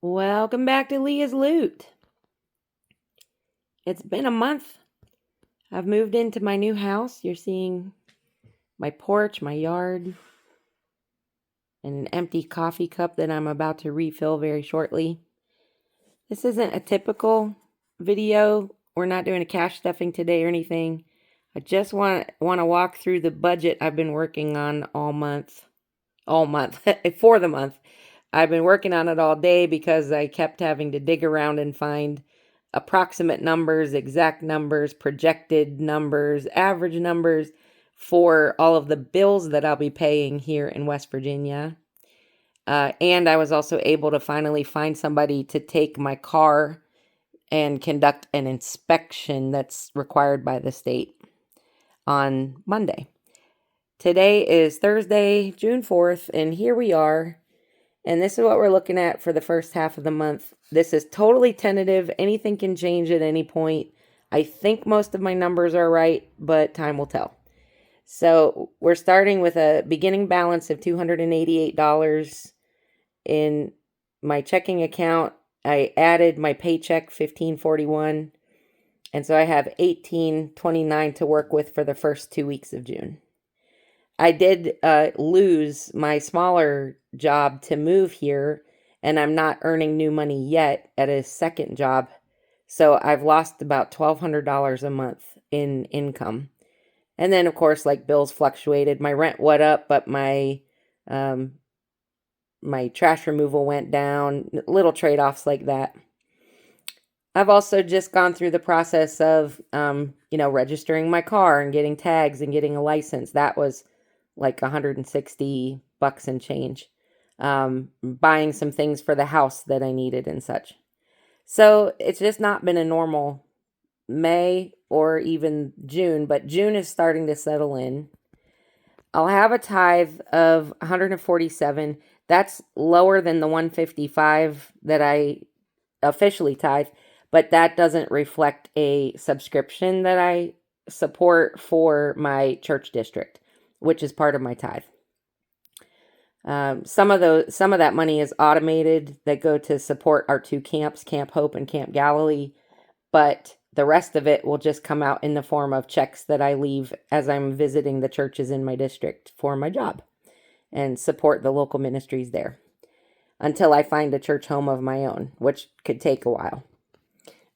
Welcome back to Leah's Loot. It's been a month. I've moved into my new house. You're seeing my porch, my yard, and an empty coffee cup that I'm about to refill very shortly. This isn't a typical video. We're not doing a cash stuffing today or anything. I just want to walk through the budget I've been working on all month, for the month. I've been working on it all day because I kept having to dig around and find approximate numbers, exact numbers, projected numbers, average numbers for all of the bills that I'll be paying here in West Virginia. And I was also able to finally find somebody to take my car and conduct an inspection that's required by the state on Monday. Today is Thursday, June 4th, and here we are. And this is what we're looking at for the first half of the month. This is totally tentative. Anything can change at any point. I think most of my numbers are right, but time will tell. So we're starting with a beginning balance of $288 in my checking account. I added my paycheck, $15.41. And so I have $18.29 to work with for the first 2 weeks of June. I did lose my smaller job to move here, and I'm not earning new money yet at a second job. So I've lost about $1,200 a month in income. And then, of course, like bills fluctuated. My rent went up, but my trash removal went down. Little trade-offs like that. I've also just gone through the process of, registering my car and getting tags and getting a license. That was like $160 and change. Buying some things for the house that I needed and such. So it's just not been a normal May or even June, but June is starting to settle in. I'll have a tithe of $147. That's lower than the $155 that I officially tithe, but that doesn't reflect a subscription that I support for my church district, which is part of my tithe. Some of that money is automated that go to support our two camps, Camp Hope and Camp Galilee, but the rest of it will just come out in the form of checks that I leave as I'm visiting the churches in my district for my job and support the local ministries there until I find a church home of my own, which could take a while.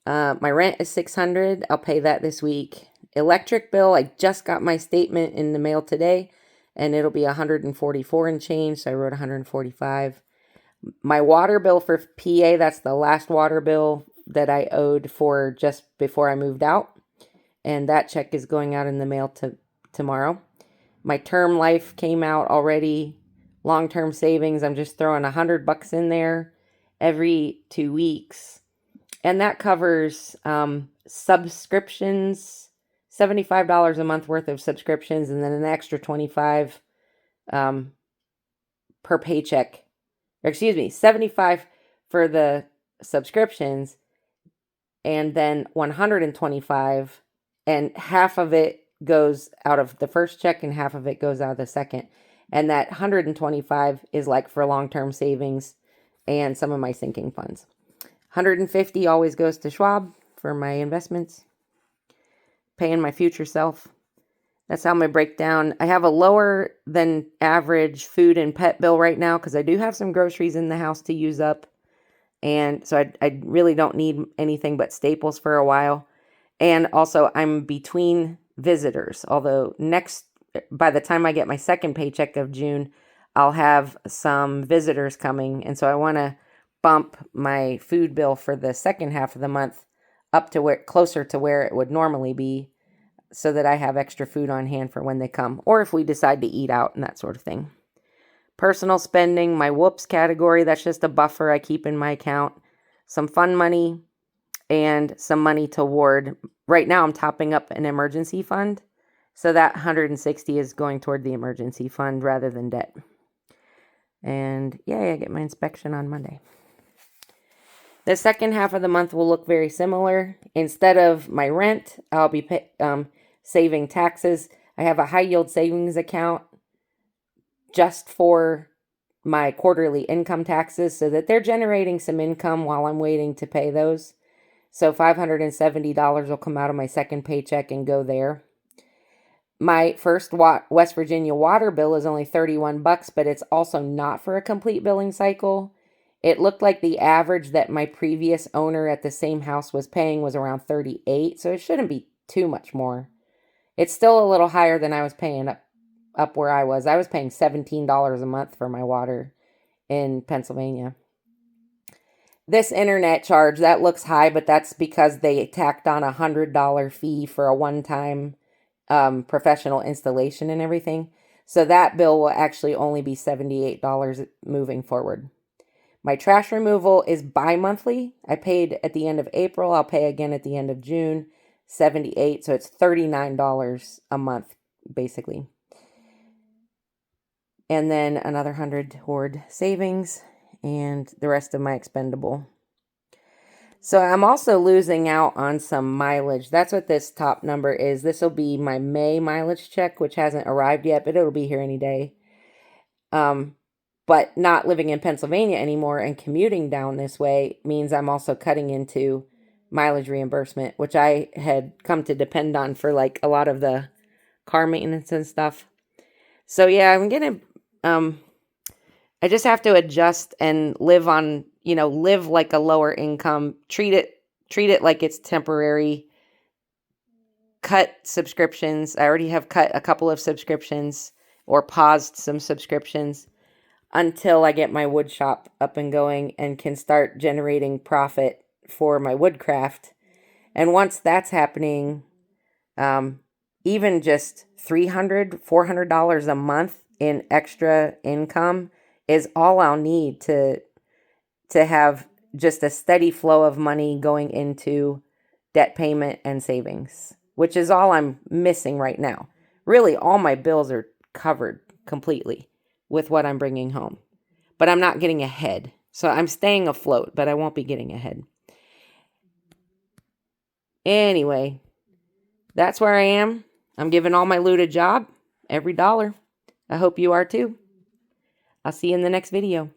My rent is $600. I'll pay that this week. Electric bill, I just got my statement in the mail today, and it'll be $144 and change, so I wrote $145. My water bill for PA, that's the last water bill that I owed for just before I moved out, and that check is going out in the mail tomorrow. My term life came out already. Long-term savings, I'm just throwing $100 in there every 2 weeks, and that covers subscriptions, $75 a month worth of subscriptions, and then an extra $25 per paycheck. $75 for the subscriptions, and then $125, and half of it goes out of the first check and half of it goes out of the second. And that $125 is like for long-term savings and some of my sinking funds. $150 always goes to Schwab for my investments, paying my future self. That's how my breakdown. I have a lower than average food and pet bill right now because I do have some groceries in the house to use up. And so I really don't need anything but staples for a while. And also I'm between visitors, although by the time I get my second paycheck of June, I'll have some visitors coming. And so I want to bump my food bill for the second half of the month up to closer to where it would normally be, so that I have extra food on hand for when they come, or if we decide to eat out and that sort of thing. Personal spending, my whoops category, that's just a buffer I keep in my account. Some fun money and some money toward, right now I'm topping up an emergency fund. So that $160 is going toward the emergency fund rather than debt. And yay, I get my inspection on Monday. The second half of the month will look very similar. Instead of my rent, I'll be saving taxes. I have a high yield savings account just for my quarterly income taxes so that they're generating some income while I'm waiting to pay those. So $570 will come out of my second paycheck and go there. My first West Virginia water bill is only $31, but it's also not for a complete billing cycle. It looked like the average that my previous owner at the same house was paying was around $38, so it shouldn't be too much more. It's still a little higher than I was paying up where I was. I was paying $17 a month for my water in Pennsylvania. This internet charge, that looks high, but that's because they tacked on a $100 fee for a one-time professional installation and everything. So that bill will actually only be $78 moving forward. My trash removal is bi-monthly. I paid at the end of April. I'll pay again at the end of June. $78, so it's $39 a month, basically. And then another 100 toward savings and the rest of my expendable. So I'm also losing out on some mileage. That's what this top number is. This will be my May mileage check, which hasn't arrived yet, but it'll be here any day. But not living in Pennsylvania anymore and commuting down this way means I'm also cutting into mileage reimbursement, which I had come to depend on for like a lot of the car maintenance and stuff. So yeah, I'm gonna I just have to adjust and live on, live like a lower income, treat it like it's temporary, cut subscriptions. I already have cut a couple of subscriptions or paused some subscriptions until I get my wood shop up and going and can start generating profit for my woodcraft. And once that's happening, even just $300, $400 a month in extra income is all I'll need to have just a steady flow of money going into debt payment and savings, which is all I'm missing right now. Really, all my bills are covered completely with what I'm bringing home, but I'm not getting ahead. So I'm staying afloat, but I won't be getting ahead. Anyway, that's where I am. I'm giving all my loot a job, every dollar. I hope you are too. I'll see you in the next video.